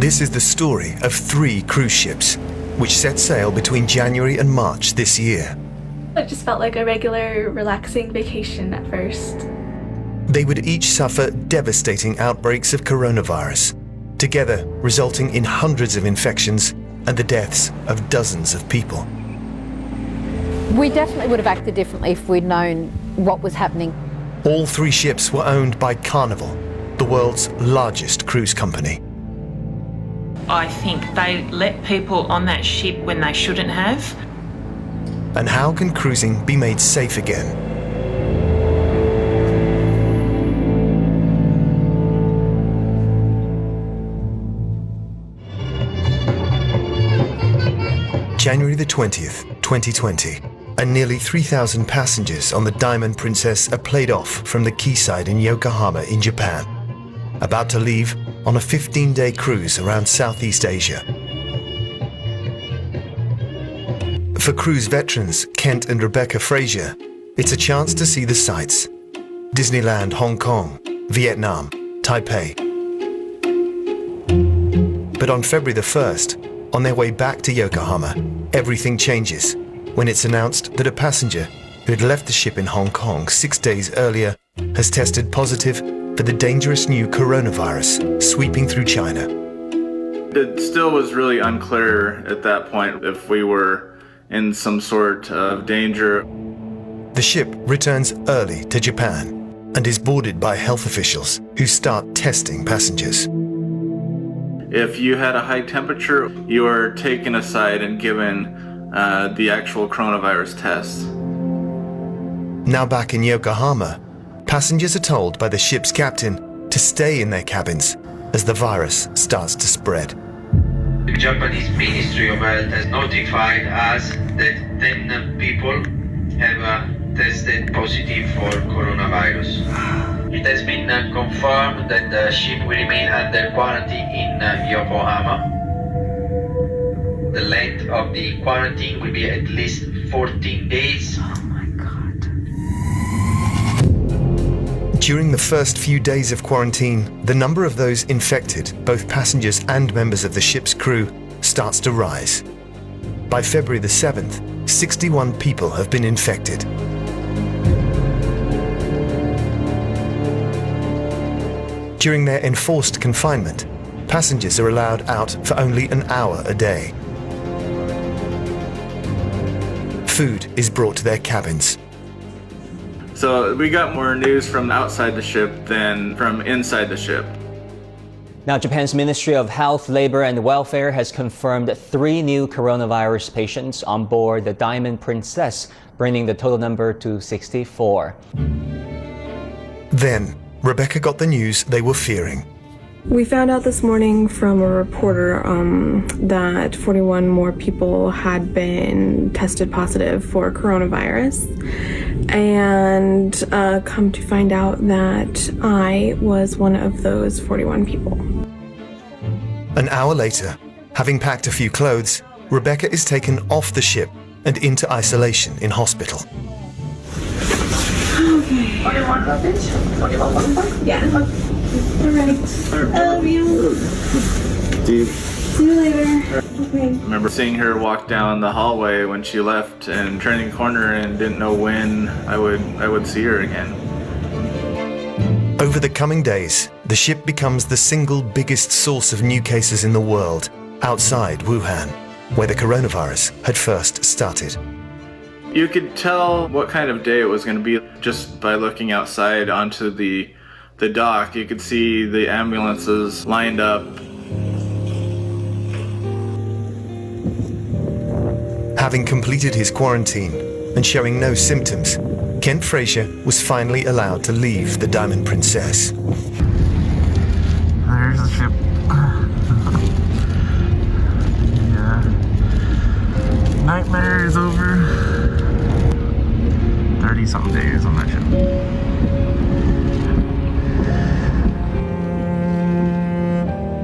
This is the story of 3 cruise ships, which set sail between January and March this year. It just felt like a regular, relaxing vacation at first. They would each suffer devastating outbreaks of coronavirus, together resulting in hundreds of infections and the deaths of dozens of people. We definitely would have acted differently if we'd known what was happening. All 3 ships were owned by Carnival, the world's largest cruise company. I think they let people on that ship when they shouldn't have. And how can cruising be made safe again? January the 20th, 2020, and nearly 3,000 passengers on the Diamond Princess are played off from the quayside in Yokohama in Japan, about to leave on a 15-day cruise around Southeast Asia. For cruise veterans Kent and Rebecca Fraser, it's a chance to see the sights: Disneyland Hong Kong, Vietnam, Taipei. But on February the 1st, on their way back to Yokohama, everything changes when it's announced that a passenger who had left the ship in Hong Kong 6 days earlier has tested positive for the dangerous new coronavirus sweeping through China. It still was really unclear at that point if we were in some sort of danger. The ship returns early to Japan and is boarded by health officials who start testing passengers. If you had a high temperature, you were taken aside and given the actual coronavirus test. Now back in Yokohama, passengers are told by the ship's captain to stay in their cabins as the virus starts to spread. The Japanese Ministry of Health has notified us that 10 people have tested positive for coronavirus. It has been confirmed that the ship will remain under quarantine in Yokohama. The length of the quarantine will be at least 14 days. During the first few days of quarantine, the number of those infected, both passengers and members of the ship's crew, starts to rise. By February the 7th, 61 people have been infected. During their enforced confinement, passengers are allowed out for only an hour a day. Food is brought to their cabins. So we got more news from outside the ship than from inside the ship. Now, Japan's Ministry of Health, Labor and Welfare has confirmed 3 new coronavirus patients on board the Diamond Princess, bringing the total number to 64. Then, Rebecca got the news they were fearing. We found out this morning from a reporter that 41 more people had been tested positive for coronavirus, and come to find out that I was one of those 41 people. An hour later, having packed a few clothes, Rebecca is taken off the ship and into isolation in hospital. Okay. 41 luggage? 41 luggage? Yeah. Alright. I love you. See you later. Okay. I remember seeing her walk down the hallway when she left and turning the corner and didn't know when I would see her again. Over the coming days, the ship becomes the single biggest source of new cases in the world, outside Wuhan, where the coronavirus had first started. You could tell what kind of day it was going to be just by looking outside onto the dock. You could see the ambulances lined up. Having completed his quarantine and showing no symptoms, Kent Fraser was finally allowed to leave the Diamond Princess. There's the ship. Yeah. Nightmare is over. 30-something days on that ship.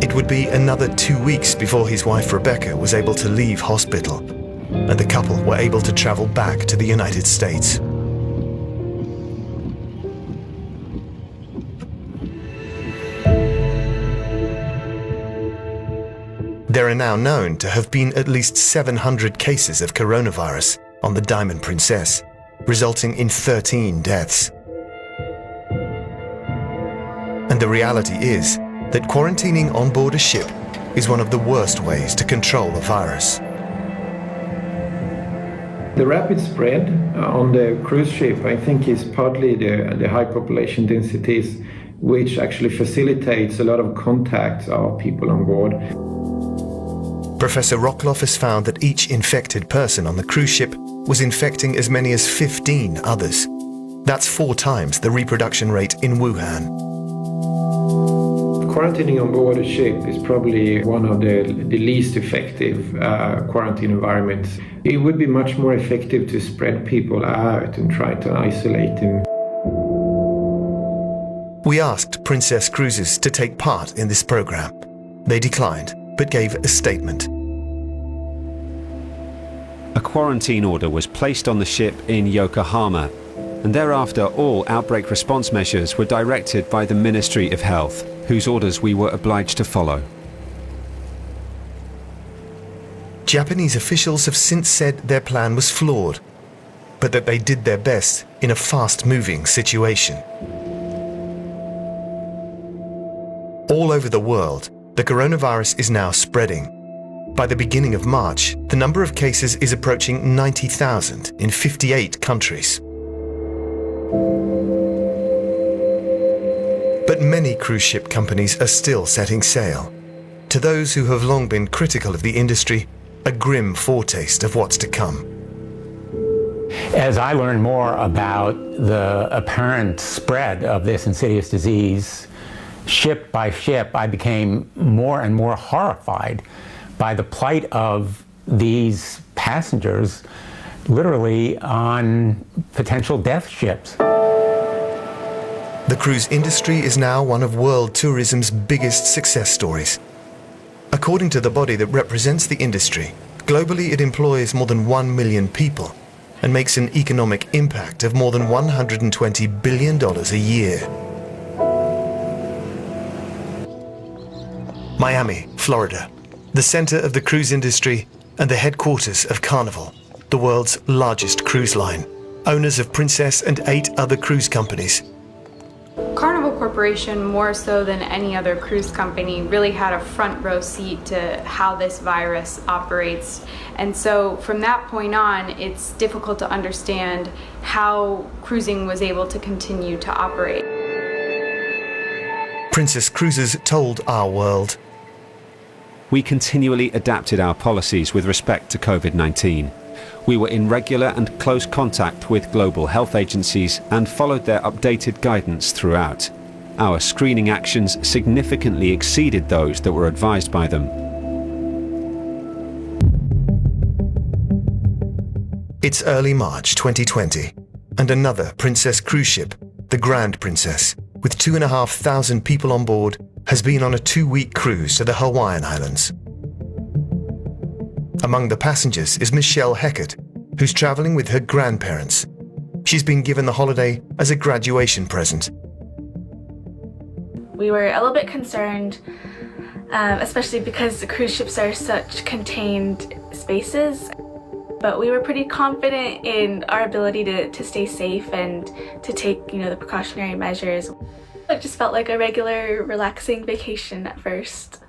It would be another 2 weeks before his wife Rebecca was able to leave hospital, and the couple were able to travel back to the United States. There are now known to have been at least 700 cases of coronavirus on the Diamond Princess, resulting in 13 deaths. And the reality is that quarantining on board a ship is one of the worst ways to control the virus. The rapid spread on the cruise ship, I think, is partly the high population densities, which actually facilitates a lot of contacts of people on board. Professor Rockloff has found that each infected person on the cruise ship was infecting as many as 15 others. That's 4 times the reproduction rate in Wuhan. Quarantining on board a ship is probably one of the least effective quarantine environments. It would be much more effective to spread people out and try to isolate them. We asked Princess Cruises to take part in this program. They declined, but gave a statement. A quarantine order was placed on the ship in Yokohama, and thereafter all outbreak response measures were directed by the Ministry of Health, whose orders we were obliged to follow. Japanese officials have since said their plan was flawed, but that they did their best in a fast-moving situation. All over the world, the coronavirus is now spreading. By the beginning of March, the number of cases is approaching 90,000 in 58 countries. But many cruise ship companies are still setting sail. To those who have long been critical of the industry, a grim foretaste of what's to come. As I learned more about the apparent spread of this insidious disease, ship by ship, I became more and more horrified by the plight of these passengers, literally on potential death ships. The cruise industry is now one of world tourism's biggest success stories. According to the body that represents the industry, globally it employs more than 1 million people and makes an economic impact of more than $120 billion a year. Miami, Florida, the center of the cruise industry and the headquarters of Carnival, the world's largest cruise line, owners of Princess and 8 other cruise companies. Carnival Corporation, more so than any other cruise company, really had a front row seat to how this virus operates. And so from that point on, it's difficult to understand how cruising was able to continue to operate. Princess Cruises told Our World, "We continually adapted our policies with respect to COVID-19. We were in regular and close contact with global health agencies and followed their updated guidance throughout. Our screening actions significantly exceeded those that were advised by them." It's early March 2020, and another Princess cruise ship, the Grand Princess, with 2,500 people on board, has been on a 2-week cruise to the Hawaiian Islands. Among the passengers is Michelle Heckert, who's traveling with her grandparents. She's been given the holiday as a graduation present. We were a little bit concerned, especially because the cruise ships are such contained spaces. But we were pretty confident in our ability to stay safe and to take, the precautionary measures. It just felt like a regular, relaxing vacation at first.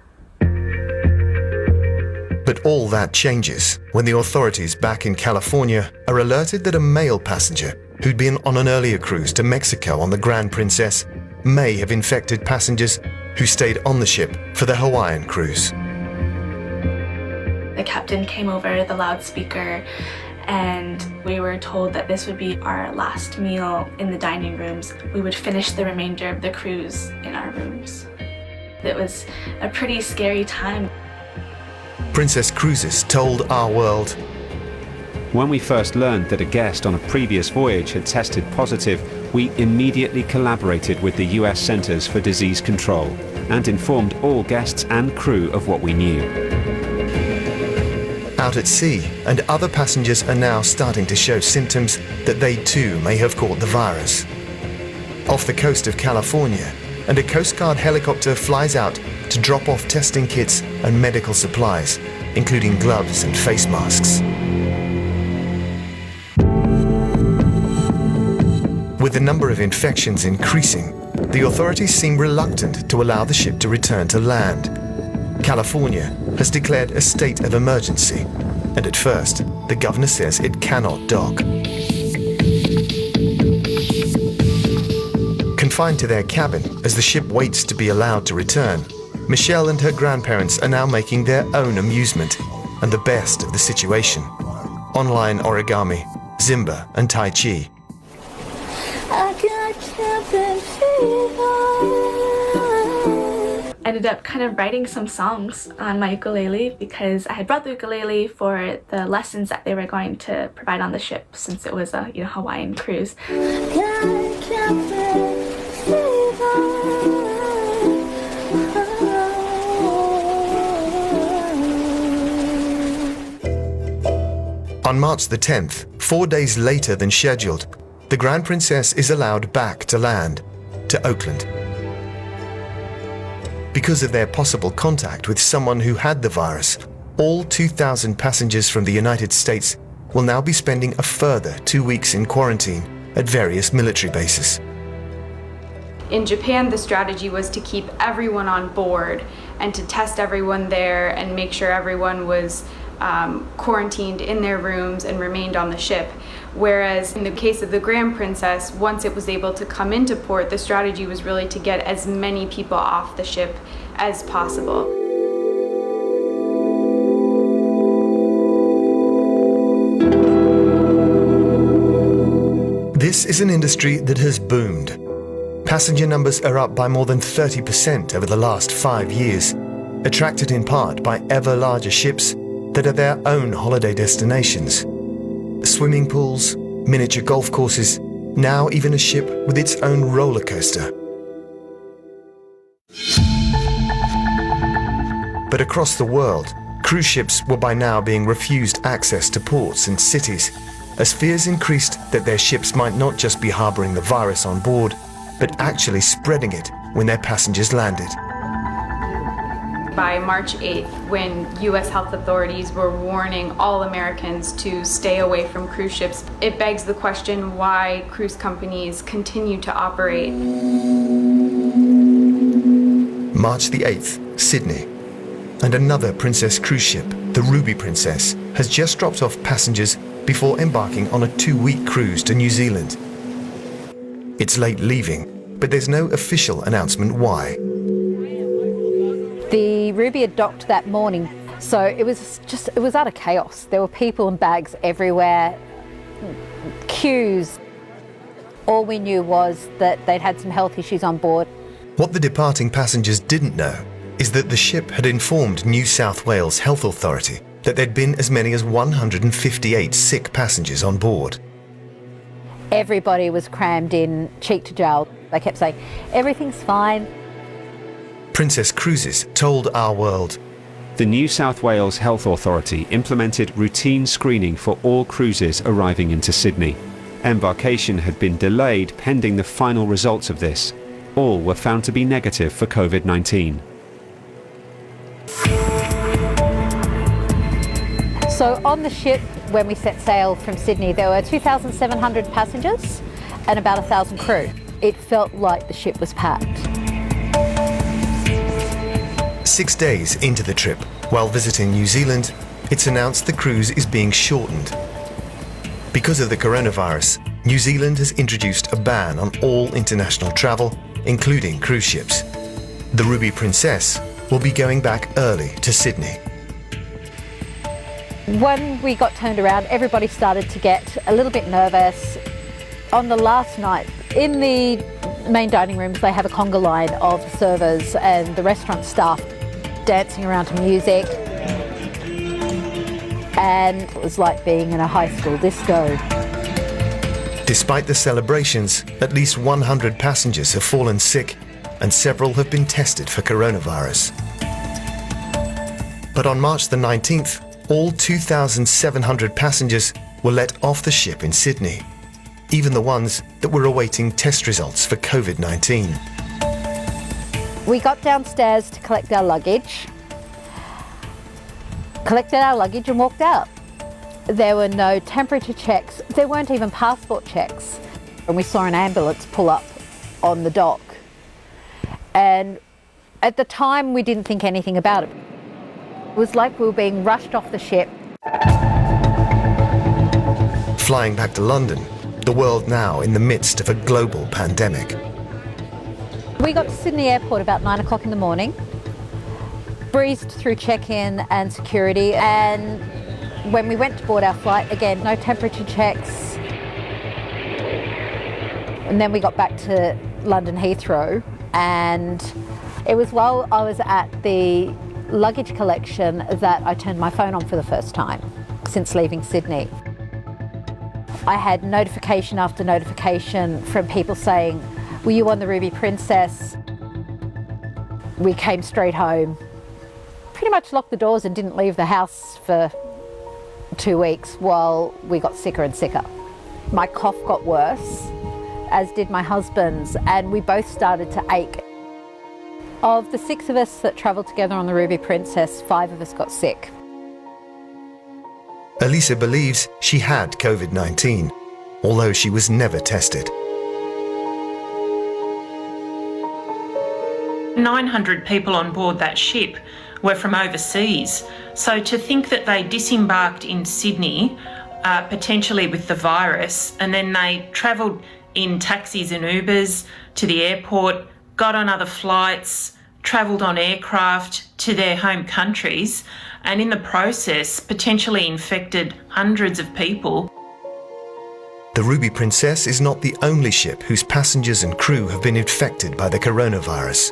But all that changes when the authorities back in California are alerted that a male passenger who'd been on an earlier cruise to Mexico on the Grand Princess may have infected passengers who stayed on the ship for the Hawaiian cruise. The captain came over the loudspeaker and we were told that this would be our last meal in the dining rooms. We would finish the remainder of the cruise in our rooms. It was a pretty scary time. Princess Cruises told Our World, "When we first learned that a guest on a previous voyage had tested positive, we immediately collaborated with the US Centers for Disease Control and informed all guests and crew of what we knew." Out at sea, and other passengers are now starting to show symptoms that they too may have caught the virus. Off the coast of California, and a Coast Guard helicopter flies out to drop off testing kits and medical supplies, including gloves and face masks. With the number of infections increasing, the authorities seem reluctant to allow the ship to return to land. California has declared a state of emergency, and at first, the governor says it cannot dock. Confined to their cabin as the ship waits to be allowed to return, Michelle and her grandparents are now making their own amusement and the best of the situation. Online origami, Zimba and Tai Chi. I ended up kind of writing some songs on my ukulele because I had brought the ukulele for the lessons that they were going to provide on the ship since it was a Hawaiian cruise. On March the 10th, 4 days later than scheduled, the Grand Princess is allowed back to land, to Oakland. Because of their possible contact with someone who had the virus, all 2,000 passengers from the United States will now be spending a further 2 weeks in quarantine at various military bases. In Japan, the strategy was to keep everyone on board and to test everyone there and make sure everyone was quarantined in their rooms and remained on the ship. Whereas in the case of the Grand Princess, once it was able to come into port, the strategy was really to get as many people off the ship as possible. This is an industry that has boomed. Passenger numbers are up by more than 30% over the last 5 years, attracted in part by ever larger ships that are their own holiday destinations. Swimming pools, miniature golf courses, now even a ship with its own roller coaster. But across the world, cruise ships were by now being refused access to ports and cities, as fears increased that their ships might not just be harboring the virus on board, but actually spreading it when their passengers landed. By March 8th, when U.S. health authorities were warning all Americans to stay away from cruise ships, it begs the question why cruise companies continue to operate. March the 8th, Sydney. And another Princess cruise ship, the Ruby Princess, has just dropped off passengers before embarking on a 2-week cruise to New Zealand. It's late leaving, but there's no official announcement why. The Ruby had docked that morning, so it was utter chaos. There were people and bags everywhere, queues. All we knew was that they'd had some health issues on board. What the departing passengers didn't know is that the ship had informed New South Wales Health Authority that there'd been as many as 158 sick passengers on board. Everybody was crammed in, cheek to jowl. They kept saying, everything's fine. Princess Cruises told Our World, the New South Wales Health Authority implemented routine screening for all cruises arriving into Sydney. Embarkation had been delayed pending the final results of this. All were found to be negative for COVID-19. So on the ship, when we set sail from Sydney, there were 2,700 passengers and about 1,000 crew. It felt like the ship was packed. 6 days into the trip, while visiting New Zealand, it's announced the cruise is being shortened. Because of the coronavirus, New Zealand has introduced a ban on all international travel, including cruise ships. The Ruby Princess will be going back early to Sydney. When we got turned around, everybody started to get a little bit nervous. On the last night, in the main dining rooms, they have a conga line of servers and the restaurant staff dancing around to music. And it was like being in a high school disco. Despite the celebrations, at least 100 passengers have fallen sick and several have been tested for coronavirus. But on March the 19th, all 2,700 passengers were let off the ship in Sydney, even the ones that were awaiting test results for COVID-19. We got downstairs to collect our luggage, and walked out. There were no temperature checks, there weren't even passport checks. And we saw an ambulance pull up on the dock. And at the time, we didn't think anything about it. It was like we were being rushed off the ship. Flying back to London, the world now in the midst of a global pandemic. We got to Sydney Airport about 9 o'clock in the morning, breezed through check-in and security, and when we went to board our flight, again, no temperature checks. And then we got back to London Heathrow, and it was while I was at the luggage collection that I turned my phone on for the first time since leaving Sydney. I had notification after notification from people saying, "Were you on the Ruby Princess?" We came straight home, pretty much locked the doors and didn't leave the house for 2 weeks while we got sicker and sicker. My cough got worse, as did my husband's, and we both started to ache. Of the 6 of us that travelled together on the Ruby Princess, 5 of us got sick. Elisa believes she had COVID-19, although she was never tested. 900 people on board that ship were from overseas. So to think that they disembarked in Sydney, potentially with the virus, and then they travelled in taxis and Ubers to the airport, got on other flights, travelled on aircraft to their home countries, and in the process potentially infected hundreds of people. The Ruby Princess is not the only ship whose passengers and crew have been infected by the coronavirus.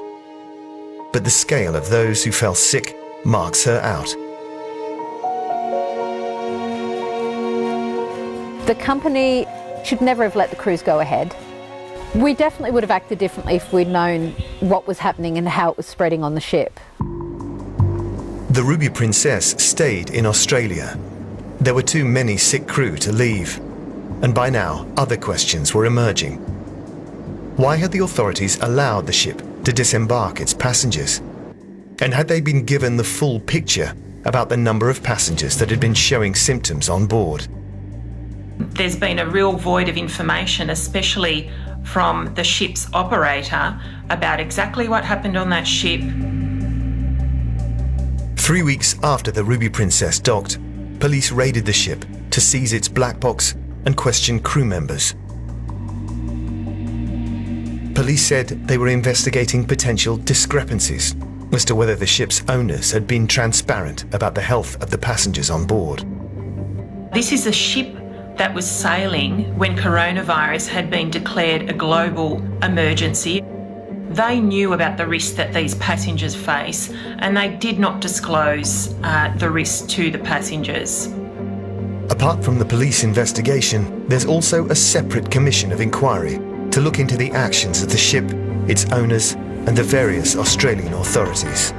But the scale of those who fell sick marks her out. The company should never have let the cruise go ahead. We definitely would have acted differently if we'd known what was happening and how it was spreading on the ship. The Ruby Princess stayed in Australia. There were too many sick crew to leave, and by now other questions were emerging. Why had the authorities allowed the ship to disembark its passengers? And had they been given the full picture about the number of passengers that had been showing symptoms on board? There's been a real void of information, especially from the ship's operator, about exactly what happened on that ship. 3 weeks after the Ruby Princess docked, police raided the ship to seize its black box and question crew members. Police said they were investigating potential discrepancies as to whether the ship's owners had been transparent about the health of the passengers on board. This is a ship that was sailing when coronavirus had been declared a global emergency. They knew about the risk that these passengers face, and they did not disclose the risk to the passengers. Apart from the police investigation, there's also a separate commission of inquiry to look into the actions of the ship, its owners, and the various Australian authorities.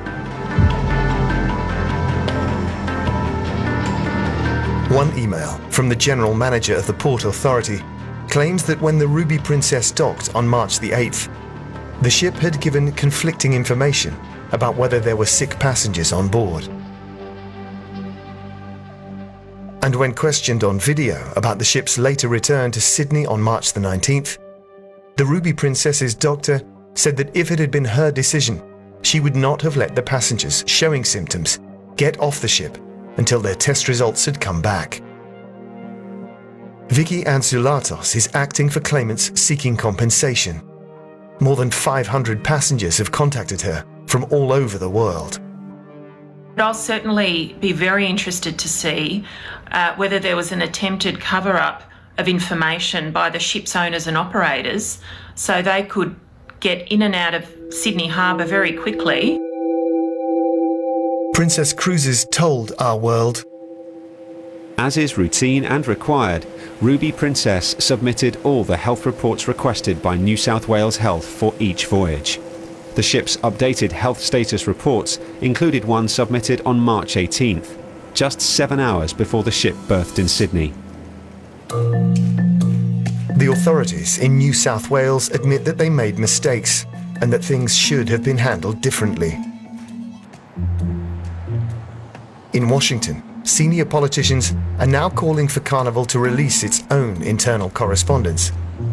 One email from the general manager of the Port Authority claims that when the Ruby Princess docked on March the 8th, the ship had given conflicting information about whether there were sick passengers on board. And when questioned on video about the ship's later return to Sydney on March the 19th, the Ruby Princess's doctor said that if it had been her decision, she would not have let the passengers showing symptoms get off the ship until their test results had come back. Vicky Anzulatos is acting for claimants seeking compensation. More than 500 passengers have contacted her from all over the world. I'll certainly be very interested to see whether there was an attempted cover-up of information by the ship's owners and operators so they could get in and out of Sydney Harbour very quickly. Princess Cruises told Our World, as is routine and required, Ruby Princess submitted all the health reports requested by New South Wales Health for each voyage. The ship's updated health status reports included one submitted on March 18th, just 7 hours before the ship berthed in Sydney. The authorities in New South Wales admit that they made mistakes and that things should have been handled differently. In Washington, senior politicians are now calling for Carnival to release its own internal correspondence,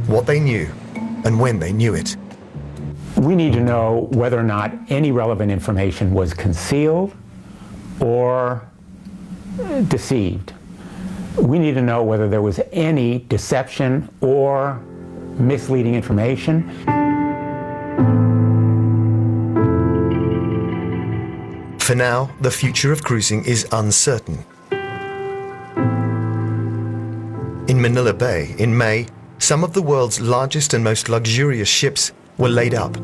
what they knew and when they knew it. We need to know whether or not any relevant information was concealed or deceived. We need to know whether there was any deception or misleading information. For now, the future of cruising is uncertain. In Manila Bay, in May, some of the world's largest and most luxurious ships were laid up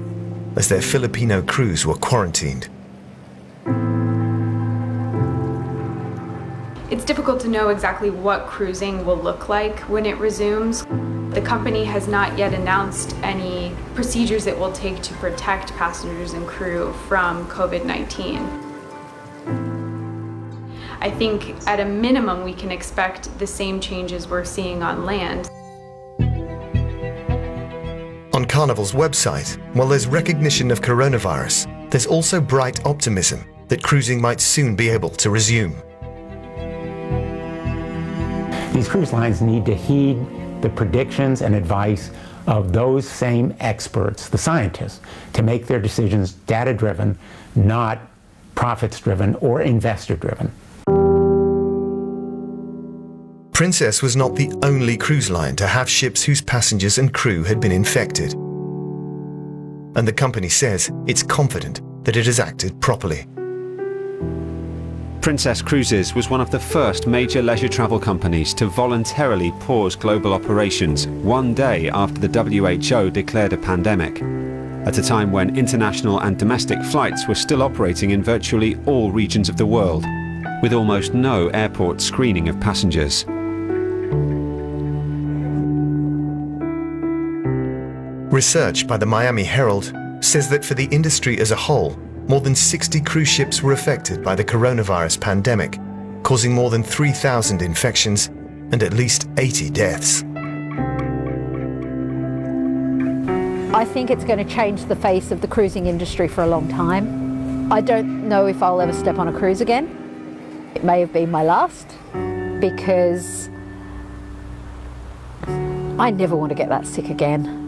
as their Filipino crews were quarantined. It's difficult to know exactly what cruising will look like when it resumes. The company has not yet announced any procedures it will take to protect passengers and crew from COVID-19. I think at a minimum we can expect the same changes we're seeing on land. On Carnival's website, while there's recognition of coronavirus, there's also bright optimism that cruising might soon be able to resume. These cruise lines need to heed the predictions and advice of those same experts, the scientists, to make their decisions data-driven, not profits-driven or investor-driven. Princess was not the only cruise line to have ships whose passengers and crew had been infected. And the company says it's confident that it has acted properly. Princess Cruises was one of the first major leisure travel companies to voluntarily pause global operations one day after the WHO declared a pandemic, at a time when international and domestic flights were still operating in virtually all regions of the world, with almost no airport screening of passengers. Research by the Miami Herald says that for the industry as a whole, more than 60 cruise ships were affected by the coronavirus pandemic, causing more than 3,000 infections and at least 80 deaths. I think it's going to change the face of the cruising industry for a long time. I don't know if I'll ever step on a cruise again. It may have been my last, because I never want to get that sick again.